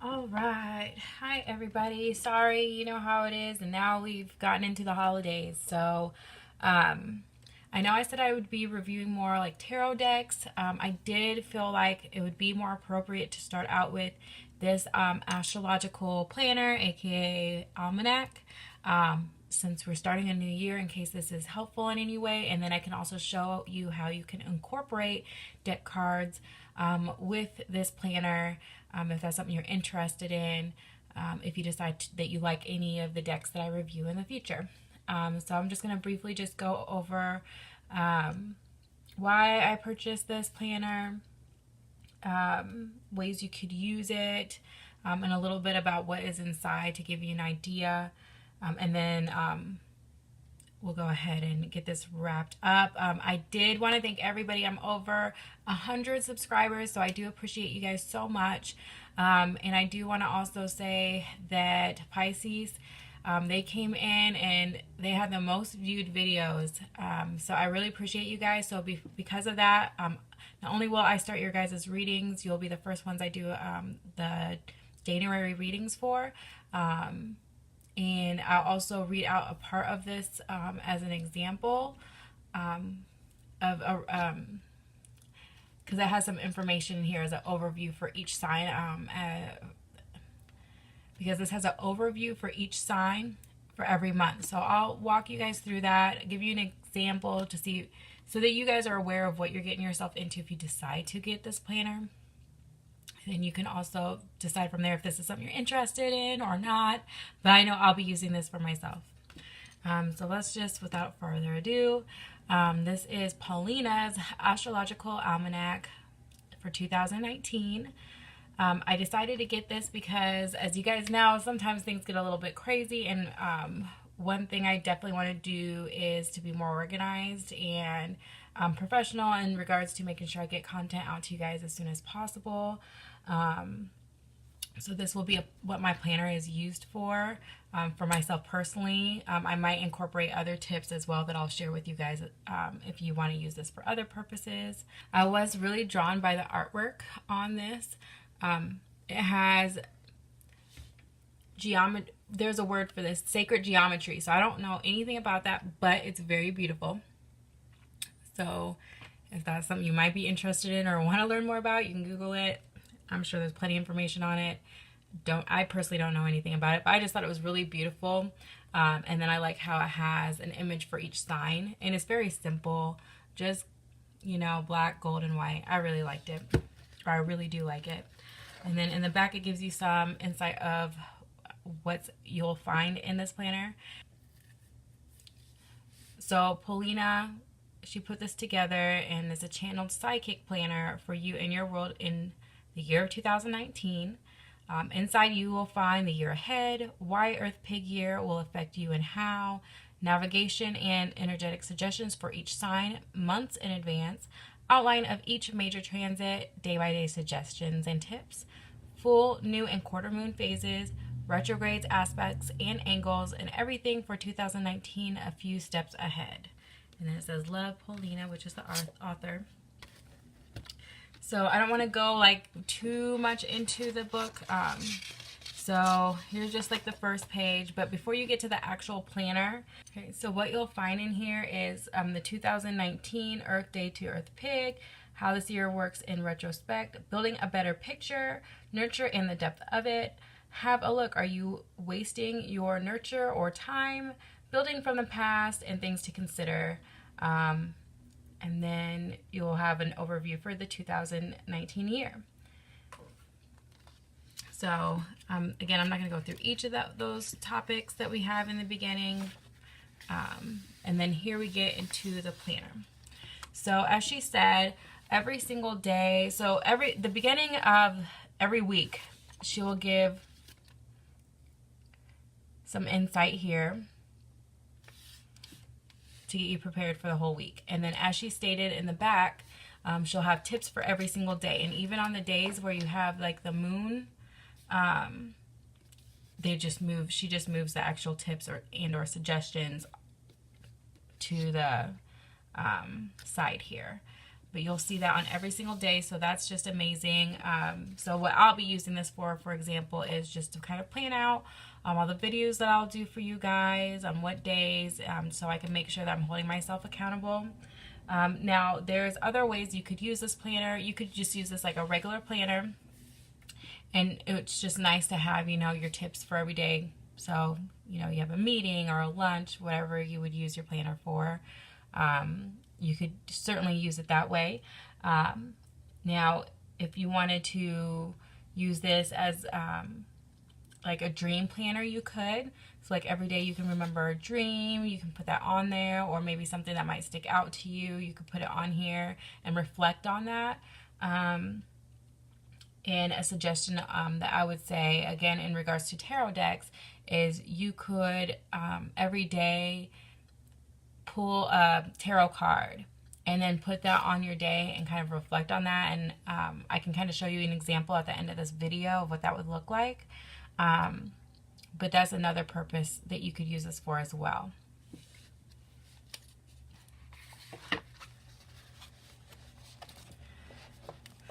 All right. Hi, everybody. Sorry, you know how it is. And now we've gotten into the holidays. So, I know I said I would be reviewing more like tarot decks. I did feel like it would be more appropriate to start out with this astrological planner, aka Almanac, since we're starting a new year, in case this is helpful in any way. And then I can also show you how you can incorporate deck cards with this planner if that's something you're interested in, if you decide that you like any of the decks that I review in the future. So I'm just going to briefly just go over why I purchased this planner, ways you could use it, and a little bit about what is inside to give you an idea. And then we'll go ahead and get this wrapped up. I did want to thank everybody. I'm over 100 subscribers, so I do appreciate you guys so much. And I do want to also say that Pisces, they came in and they had the most viewed videos. So I really appreciate you guys. So because of that, not only will I start your guys' readings, you'll be the first ones I do the January readings for. And I'll also read out a part of this as an example of a, because it has some information in here as an overview for each sign. Because this has an overview for each sign for every month. So I'll walk you guys through that, give you an example to see, so that you guys are aware of what you're getting yourself into if you decide to get this planner. And you can also decide from there if this is something you're interested in or not. But I know I'll be using this for myself. So let's just, without further ado, this is Polina's Astrological Almanac for 2019. I decided to get this because, as you guys know, sometimes things get a little bit crazy. And one thing I definitely want to do is to be more organized and professional in regards to making sure I get content out to you guys as soon as possible. So this will be what my planner is used for myself personally. I might incorporate other tips as well that I'll share with you guys if you want to use this for other purposes. I was really drawn by the artwork on this. It has geometry. There's a word for this, sacred geometry. So I don't know anything about that, but it's very beautiful. So if that's something you might be interested in or want to learn more about, you can Google it. I'm sure there's plenty of information on it. I personally don't know anything about it, but I just thought it was really beautiful. And then I like how it has an image for each sign, and it's very simple, just, you know, black, gold, and white. I really liked it, or I really do like it. And then in the back, it gives you some insight of what you'll find in this planner. So Polina, she put this together, and it's a channeled psychic planner for you and your world in the year of 2019. Inside you will find the year ahead, why Earth Pig year will affect you and how, navigation and energetic suggestions for each sign months in advance, outline of each major transit, day-by-day suggestions and tips, full, new, and quarter moon phases, retrogrades, aspects, and angles, and everything for 2019 a few steps ahead. And then it says, Love, Polina, which is the author. So I don't want to go like too much into the book. So here's just like the first page. But before you get to the actual planner, okay, so what you'll find in here is the 2019 Earth Day to Earth Pig, how this year works in retrospect, building a better picture, nurture and the depth of it. Have a look. Are you wasting your nurture or time? Building from the past and things to consider. And then you'll have an overview for the 2019 year. So again, I'm not going to go through each of those topics that we have in the beginning. And then here we get into the planner. So as she said, every single day, so the beginning of every week, she will give some insight here to get you prepared for the whole week. And then as she stated in the back, she'll have tips for every single day. And even on the days where you have like the moon, she just moves the actual tips or suggestions to the side here. but you'll see that on every single day, so that's just amazing. So what I'll be using this for example, is just to kind of plan out all the videos that I'll do for you guys on what days, so I can make sure that I'm holding myself accountable. Now, there's other ways you could use this planner. You could just use this like a regular planner, and it's just nice to have, you know, your tips for every day. So, you know, you have a meeting or a lunch, whatever you would use your planner for. You could certainly use it that way. Now, if you wanted to use this as like a dream planner, you could. So like every day you can remember a dream, you can put that on there, or maybe something that might stick out to you, you could put it on here and reflect on that. And a suggestion that I would say, again, in regards to tarot decks, is you could every day pull a tarot card and then put that on your day and kind of reflect on that. And I can kind of show you an example at the end of this video of what that would look like. But that's another purpose that you could use this for as well.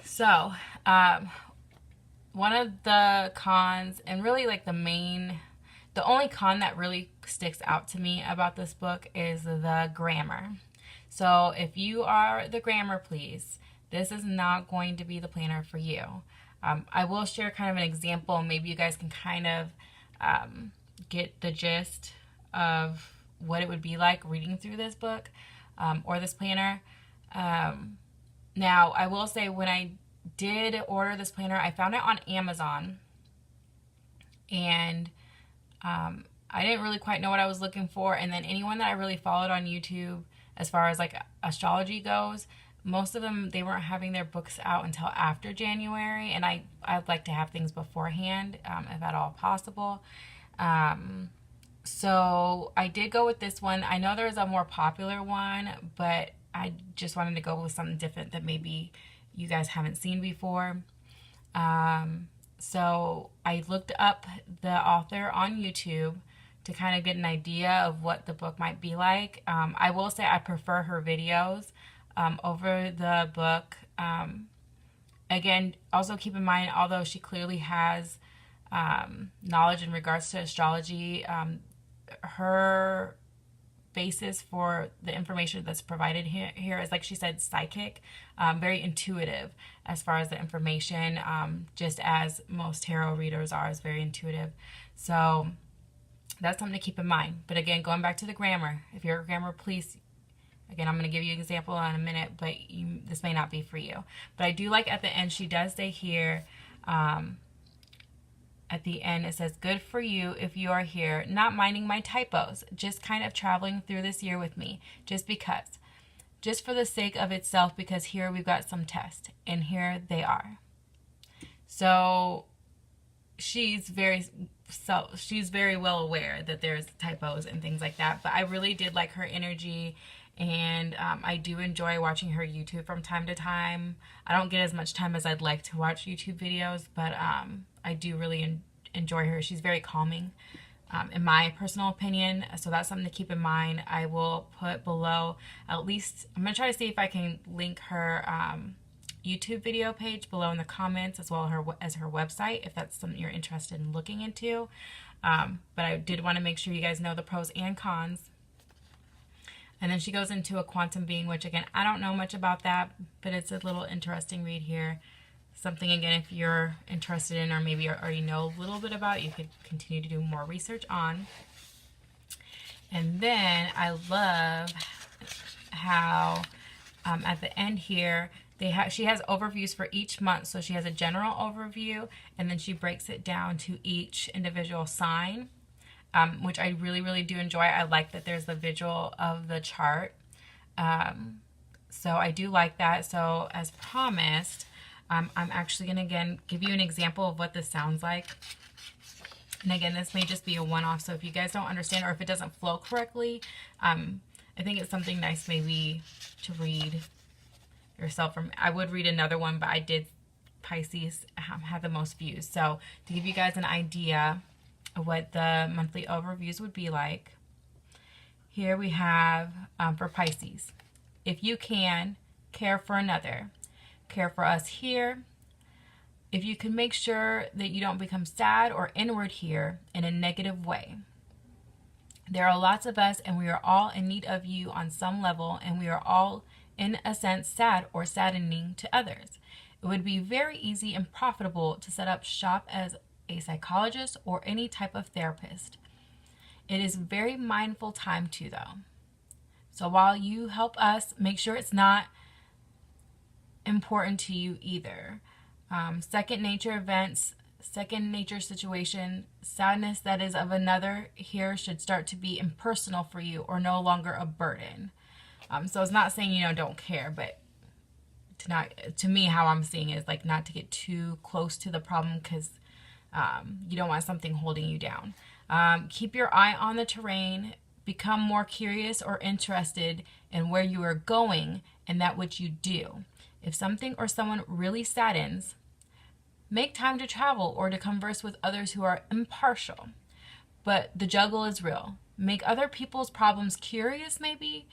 So, one of the cons, and really like the only con that really sticks out to me about this book is the grammar. So if you are the grammar please, this is not going to be the planner for you. I will share kind of an example. Maybe you guys can kind of get the gist of what it would be like reading through this book or this planner. Now, I will say, when I did order this planner, I found it on Amazon, and I didn't really quite know what I was looking for. And then anyone that I really followed on YouTube, as far as like astrology goes, most of them, they weren't having their books out until after January, and I'd like to have things beforehand, if at all possible. So I did go with this one. I know there's a more popular one, but I just wanted to go with something different that maybe you guys haven't seen before. So I looked up the author on YouTube to kind of get an idea of what the book might be like. I will say I prefer her videos over the book. Again, also keep in mind, although she clearly has knowledge in regards to astrology, her basis for the information that's provided here is, like she said, psychic, very intuitive as far as the information, just as most tarot readers are, is very intuitive. So that's something to keep in mind. But again, going back to the grammar, if you're a grammar, please, again, I'm going to give you an example in a minute, but this may not be for you. But I do like at the end, she does say here, at the end, it says, "Good for you if you are here, not minding my typos, just kind of traveling through this year with me, just because. Just for the sake of itself, because here we've got some tests, and here they are." So she's very well aware that there's typos and things like that, but I really did like her energy, and I do enjoy watching her YouTube from time to time. I don't get as much time as I'd like to watch YouTube videos, but I do really enjoy her. She's very calming, in my personal opinion, so that's something to keep in mind. I will put below, at least, I'm going to try to see if I can link her YouTube video page below in the comments, as well as her website, if that's something you're interested in looking into. But I did want to make sure you guys know the pros and cons. And then she goes into a quantum being, which again, I don't know much about that, but it's a little interesting read here. Something, again, if you're interested in, or maybe already know a little bit about, you could continue to do more research on. And then I love how at the end here, she has overviews for each month. So she has a general overview, and then she breaks it down to each individual sign, which I really, really do enjoy. I like that there's the visual of the chart. So I do like that. So as promised, I'm actually going to, again, give you an example of what this sounds like. And again, this may just be a one-off, so if you guys don't understand, or if it doesn't flow correctly, I think it's something nice maybe to read yourself from. I would read another one, but I did Pisces had the most views. So to give you guys an idea of what the monthly overviews would be like, here we have for Pisces: "If you can, care for another. Care for us here. If you can make sure that you don't become sad or inward here in a negative way. There are lots of us, and we are all in need of you on some level, and we are all, in a sense, sad or saddening to others. It would be very easy and profitable to set up shop as a psychologist or any type of therapist. It is very mindful time too, though. So while you help us, make sure it's not important to you either. Second nature events, second nature situation, sadness that is of another here should start to be impersonal for you or no longer a burden. So it's not saying, don't care, but to me, how I'm seeing it is like not to get too close to the problem, because you don't want something holding you down. Keep your eye on the terrain. Become more curious or interested in where you are going and that which you do. If something or someone really saddens, make time to travel or to converse with others who are impartial. But the juggle is real. Make other people's problems curious maybe,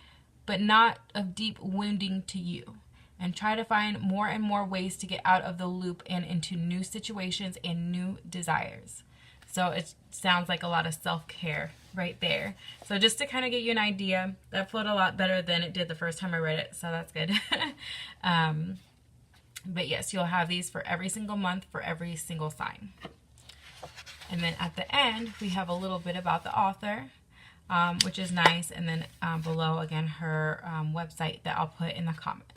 but not of deep wounding to you. And try to find more and more ways to get out of the loop and into new situations and new desires. So it sounds like a lot of self-care right there. So just to kind of get you an idea, that flowed a lot better than it did the first time I read it, so that's good. But yes, you'll have these for every single month for every single sign. And then at the end, we have a little bit about the author, which is nice. And then below, again, her website that I'll put in the comments.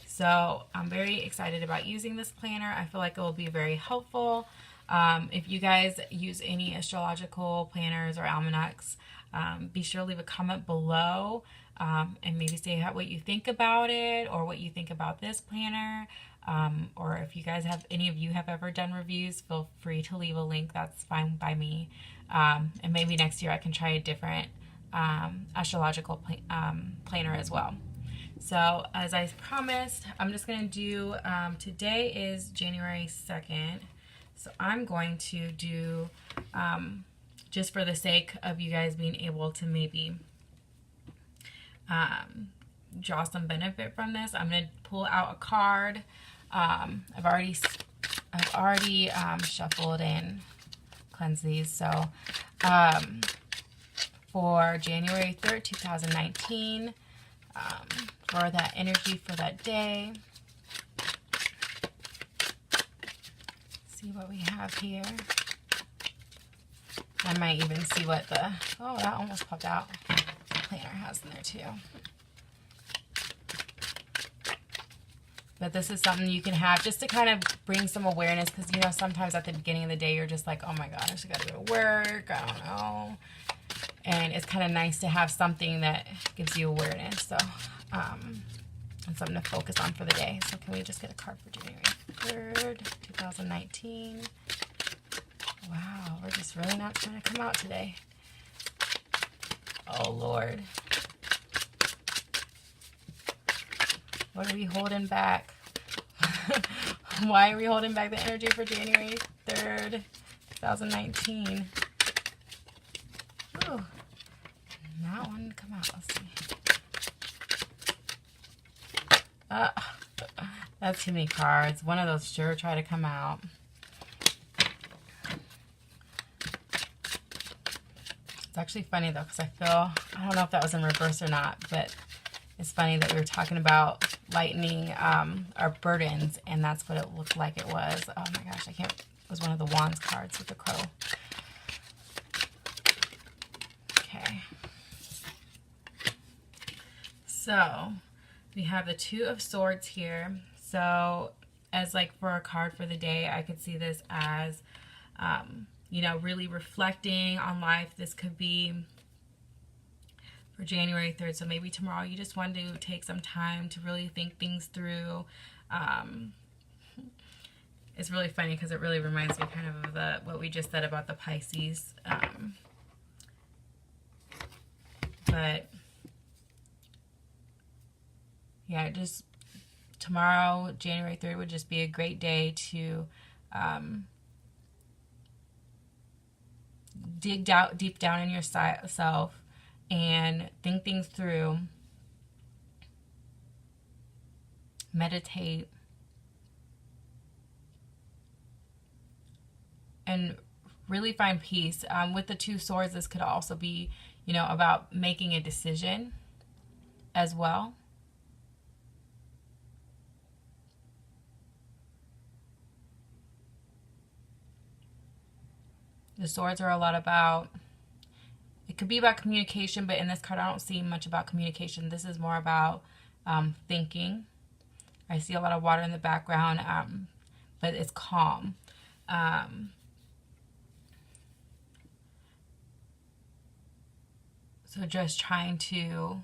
So I'm very excited about using this planner. I feel like it will be very helpful. If you guys use any astrological planners or almanacs, be sure to leave a comment below and maybe say what you think about it or what you think about this planner. Or if you guys any of you have ever done reviews, feel free to leave a link. That's fine by me. And maybe next year I can try a different astrological planner as well. So as I promised, I'm just going to do, today is January 2nd. So I'm going to do, just for the sake of you guys being able to maybe draw some benefit from this, I'm going to pull out a card. I've already shuffled and cleansed these. So for January 3rd, 2019, for that energy for that day. See what we have here. I might even see what that almost popped out. The planner has in there too. But this is something you can have just to kind of bring some awareness, because sometimes at the beginning of the day you're just like, oh my gosh, I gotta go to work, I don't know. And it's kind of nice to have something that gives you awareness. So and something to focus on for the day. So can we just get a card for January 3rd, 2019? Wow, we're just really not trying to come out today. Oh, Lord. What are we holding back? Why are we holding back the energy for January 3rd, 2019? Ooh, that one come out. Let's see. That's too many cards. One of those sure try to come out. It's actually funny though, because I don't know if that was in reverse or not, but it's funny that we were talking about lightening our burdens, and that's what it looked like it was. Oh my gosh, it was one of the Wands cards with the crow. Okay. So we have the Two of Swords here. So as like for a card for the day, I could see this as, really reflecting on life. This could be for January 3rd. So maybe tomorrow you just want to take some time to really think things through. It's really funny because it really reminds me kind of what we just said about the Pisces. But yeah, just tomorrow, January 3rd, would just be a great day to dig deep down in yourself and think things through meditate, and really find peace. With the Two Swords, this could also be, you know, about making a decision as well. The Swords are a lot about, it could be about communication, but in this card, I don't see much about communication. This is more about thinking. I see a lot of water in the background, but it's calm. So just trying to,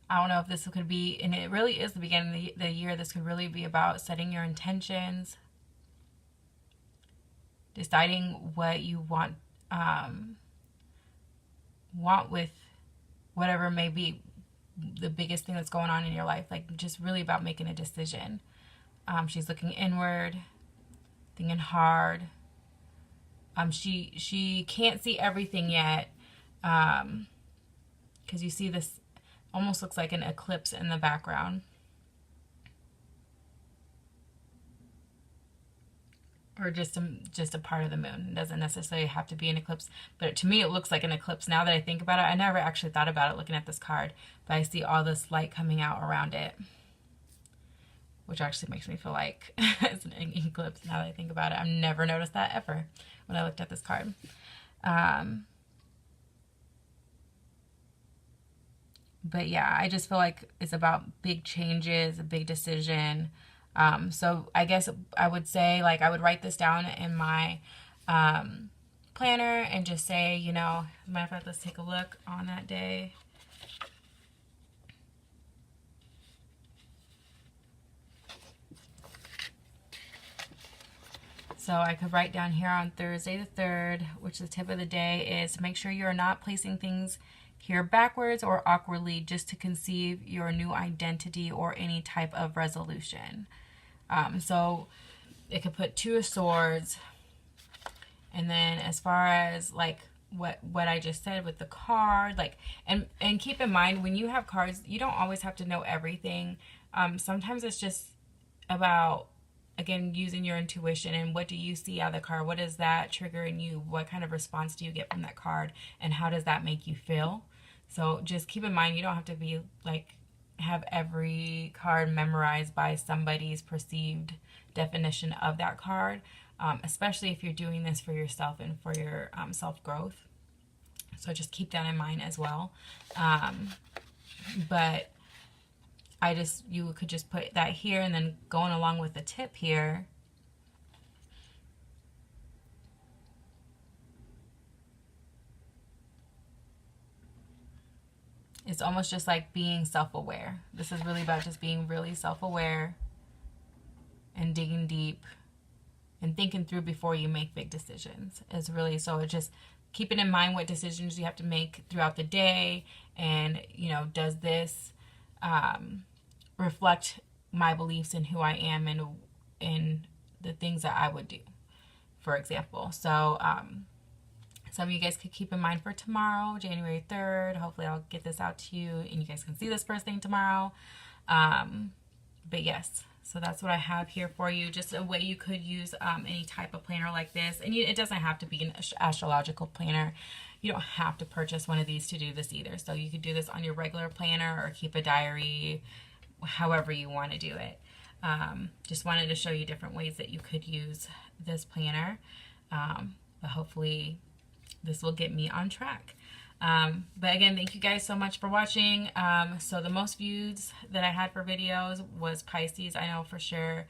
I don't know if this could be, and it really is the beginning of the year, this could really be about setting your intentions, deciding what you want with whatever may be the biggest thing that's going on in your life. Like, just really about making a decision. She's looking inward, thinking hard. She can't see everything yet, because you see this almost looks like an eclipse in the background. Or just a part of the moon. It doesn't necessarily have to be an eclipse, but to me it looks like an eclipse now that I think about it. I never actually thought about it looking at this card, but I see all this light coming out around it, which actually makes me feel like it's an eclipse now that I think about it. I've never noticed that ever when I looked at this card. But yeah, I just feel like it's about big changes, a big decision. So I guess I would say, like, I would write this down in my planner and just say, you know, matter of fact, let's take a look on that day. So I could write down here on Thursday the 3rd, which the tip of the day is, make sure you are not placing things here backwards or awkwardly just to conceive your new identity or any type of resolution. So it could put Two of Swords, and then as far as like what I just said with the card, like, and keep in mind, when you have cards, you don't always have to know everything. Sometimes it's just about, again, using your intuition and what do you see out of the card? What is that trigger in you? What kind of response do you get from that card? And how does that make you feel? So just keep in mind, you don't have to be like, have every card memorized by somebody's perceived definition of that card, especially if you're doing this for yourself and for your self-growth. So just keep that in mind as well. But you could just put that here, and then going along with the tip here, it's almost just like being self-aware. This is really about just being really self-aware and digging deep and thinking through before you make big decisions. It's really, so it's just keeping in mind what decisions you have to make throughout the day, and, you know, does this reflect my beliefs in who I am and in the things that I would do, for example. So some of you guys could keep in mind for tomorrow, January 3rd. Hopefully I'll get this out to you and you guys can see this first thing tomorrow. But yes, so that's what I have here for you. Just a way you could use any type of planner like this. And it doesn't have to be an astrological planner. You don't have to purchase one of these to do this either. So you could do this on your regular planner or keep a diary, however you want to do it. Just wanted to show you different ways that you could use this planner. But hopefully this will get me on track. But again, thank you guys so much for watching. So the most views that I had for videos was Pisces, I know for sure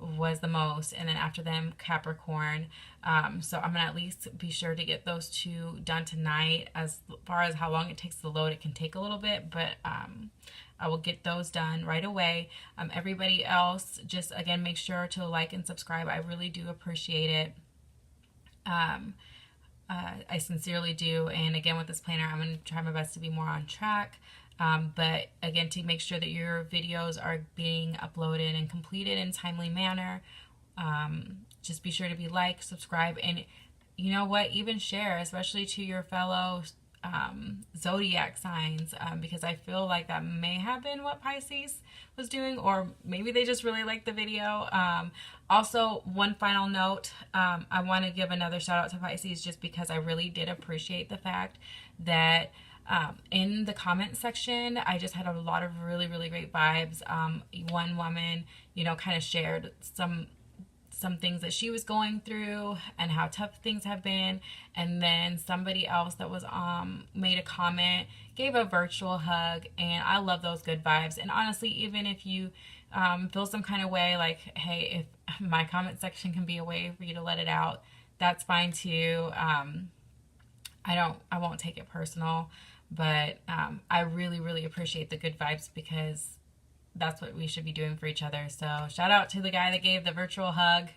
was the most, and then after them Capricorn. So I'm gonna at least be sure to get those two done tonight. As far as how long it takes to load, it can take a little bit, but I will get those done right away. Everybody else, just again, make sure to like and subscribe. I really do appreciate it. I sincerely do. And again, with this planner, I'm going to try my best to be more on track. But again, to make sure that your videos are being uploaded and completed in a timely manner, just be sure to be like, subscribe, and you know what, even share, especially to your fellow zodiac signs, because I feel like that may have been what Pisces was doing, or maybe they just really liked the video. Also, one final note, I want to give another shout out to Pisces just because I really did appreciate the fact that in the comment section, I just had a lot of really, really great vibes. One woman, you know, kind of shared some things that she was going through and how tough things have been, and then somebody else that was made a comment, gave a virtual hug, and I love those good vibes. And honestly, even if you feel some kind of way, like, hey, if my comment section can be a way for you to let it out, that's fine too. I won't take it personal, but I really, really appreciate the good vibes because that's what we should be doing for each other. So shout out to the guy that gave the virtual hug.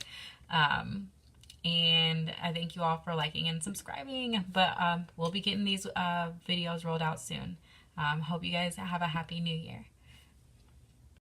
And I thank you all for liking and subscribing. But we'll be getting these videos rolled out soon. Hope you guys have a happy new year.